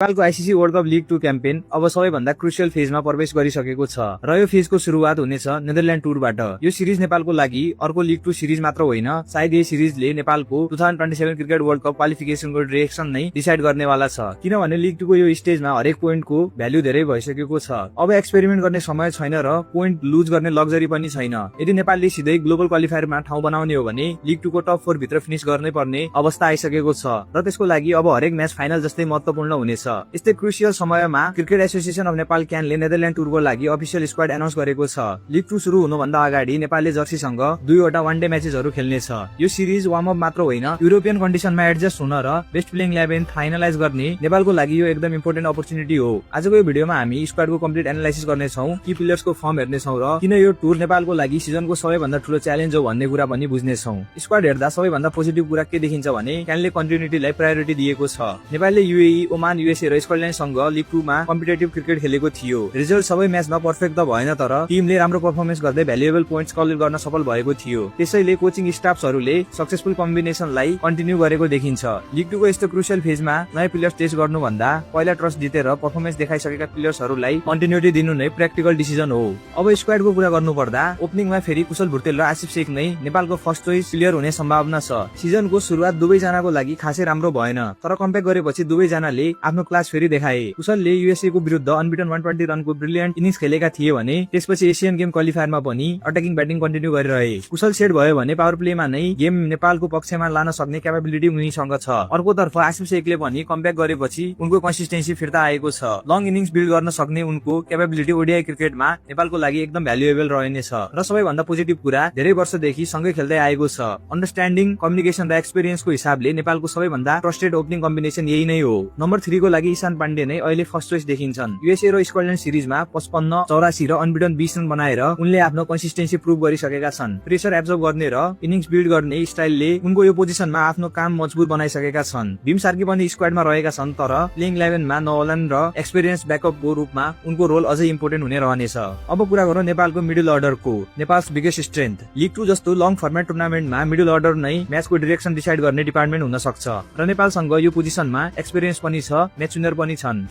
नेपालको ICC world cup league 2 campaign अब सबैभन्दा क्रुसियल फेजमा प्रवेश गरिसकेको छ र यो फेजको सुरुवात हुनेछ नेदरल्यान्ड टुरबाट। यो सिरिज नेपालको लागि अर्को लिग 2 सिरिज मात्र होइन, सायद यो सिरिजले नेपालको 2027 क्रिकेट वर्ल्ड कप क्वालिफिकेसनको डिरेक्सन नै डिसाइड गर्नेवाला छ, किनभने लिग 2 को यो स्टेजमा हरेक पोइन्टको भ्यालु धेरै भइसकेको छ। अब एक्सपेरिमेन्ट गर्ने समय छैन र पोइन्ट लुज गर्ने लग्जरी पनि छैन। यदि नेपालले सिधै ग्लोबल क्वालिफायरमा ठाउँ बनाउने हो भने लिग 2 को टप 4 भित्र फिनिश गर्नै पर्ने अवस्था आइसकेको छ र त्यसको लागि अब हरेक म्याच फाइनल जस्तै महत्त्वपूर्ण हुनेछ। यस्तै क्रुसियल समयमा क्रिकेट एसोसिएसन अफ नेपाल क्यानले नेदरल्यान्ड टुरको लागि अफिसियल स्क्वाड एनाउन्स गरेको छ। लिग 2 सुरु हुनुभन्दा अगाडि नेपालले जर्सीसँग 2 वटा वन डे म्याचेसहरू खेल्नेछ। यो सिरिज वार्म अप मात्र होइन, युरोपियन कन्डिसनमा एडजस्ट हुन र बेस्ट प्लेइङ 11 फाइनलाइज गर्ने नेपालको लागि यो एकदम इम्पोर्टेन्ट अपर्चुनिटी हो। आजको यो भिडियोमा हामी स्क्वाडको कम्प्लिट एनालाइसिस गर्नेछौँ, की प्लेयर्सको फर्म हेर्नेछौँ र किन यो टुर नेपालको लागि सिजनको सबैभन्दा ठूलो च्यालेन्ज हो भन्ने कुरा पनि बुझ्नेछौँ। स्क्वाड हेर्दा सबैभन्दा पोजिटिभ कुरा के देखिन्छ भने क्यानले कन्टिन्युटीलाई प्रायोरिटी दिएको छ। नेपालले युएई, ओमान, युएसए र स्कटल्यान्डसँग लिग 2 मा कम्पिटेटिभ क्रिकेट खेलेको थियो। रिजल्ट सबै म्याचमा पर्फेक्ट त भएन, तर टिमले राम्रो पर्फर्मेन्स गर्दै भ्यालुएबल पोइन्ट्स कलेक्ट गर्न सफल भएको थियो। त्यसैले कोचिङ स्टाफ्सहरूले सक्सेसफुल कम्बिनेसनलाई कन्टिन्यू गरेको देखिन्छ। लिग 2 को यस्तो क्रुसियल फेजमा नयाँ प्लेयर्स टेस्ट गर्नुभन्दा पहिला ट्रस्ट जितेर पर्फर्मेन्स देखाइसकेका प्लेयर्सहरूलाई कन्टिन्युटी दिनु नै प्र्याक्टिकल डिसिजन हो। अब स्क्वाडको कुरा गर्नुपर्दा ओपनिङमा फेरि कुशल भुर्तेल र आसिफ शेख नै नेपालको फर्स्ट चोइस प्लेयर हुने सम्भावना छ। सिजनको सुरुवात दुवैजनाको लागि खासै राम्रो भएन, तर कम्ब्याक गरेपछि दुवैजनाले आफ्नो क्लास फेरि देखाए। कुशलले युएसए को विरुद्ध अनबिटन 120 रनको ब्रिलियन्ट इनिङ्स खेलेका थिए भने त्यसपछि एसियन गेम क्वालिफायरमा पनि अट्याकिङ ब्याटिङ कन्टिन्यू गरिरहे। कुशल सेट भयो भने पावर प्लेमा नै गेम नेपालको पक्षमा लान सक्ने क्यापेबिलिटी उनीसँग छ। अर्कोतर्फ आसिफ शेखले पनि कमब्याक गरेपछि उनको कन्सिस्टेन्सी फिर्ता आएको छ। लङ इनिङ्स बिल्ड गर्न सक्ने उनको क्यापेबिलिटी ओडिआई क्रिकेटमा नेपालको लागि एकदम भ्यालुएबल रहनेछ र सबैभन्दा पोजिटिभ कुरा धेरै वर्षदेखि सँगै खेल्दै आएको छ। अन्डरस्ट्यान्डिङ, कम्युनिकेसन र एक्सपिरियन्सको हिसाबले नेपालको सबैभन्दा ट्रस्टेड ओपनिङ कम्बिनेसन यही नै हो। नम्बर 3 को लागि ईशान पाण्डे नै अहिले फर्स्ट चोइस देखिन्छन्। युएसए र स्कटल्यान्ड सिरिजमा 55, 84 र अनबिटन 20 रन बनाएर उनले आफ्नो कन्सिस्टेन्सी प्रुभ गरिसकेका छन्। प्रेसर एब्जर्भ गर्ने र इनिङ्स बिल्ड गर्ने स्टाइलले उनको यो पोजिसनमा आफ्नो काम मजबुत बनाइसकेका छन्। भीम सार्की पनि स्क्वाडमा रहेका छन्, तर प्लेइङ 11 मा नवलन र एक्सपिरियन्स ब्याकअपको रूपमा उनको रोल अझै इम्पोर्टेन्ट हुने रहनेछ। अब कुरा गरौँ नेपालको मिडल अर्डरको। नेपालको बिगेस्ट स्ट्रेन्थ। लिग 2 जस्तो लङ फर्मेट टुर्नामेन्टमा मिडल अर्डर नै म्याचको डिरेक्सन डिसाइड गर्ने डिपार्टमेन्ट हुन सक्छ र नेपालसँग यो पोजिसनमा एक्सपिरियन्स पनि छ, म्याच विनर पनि छन्।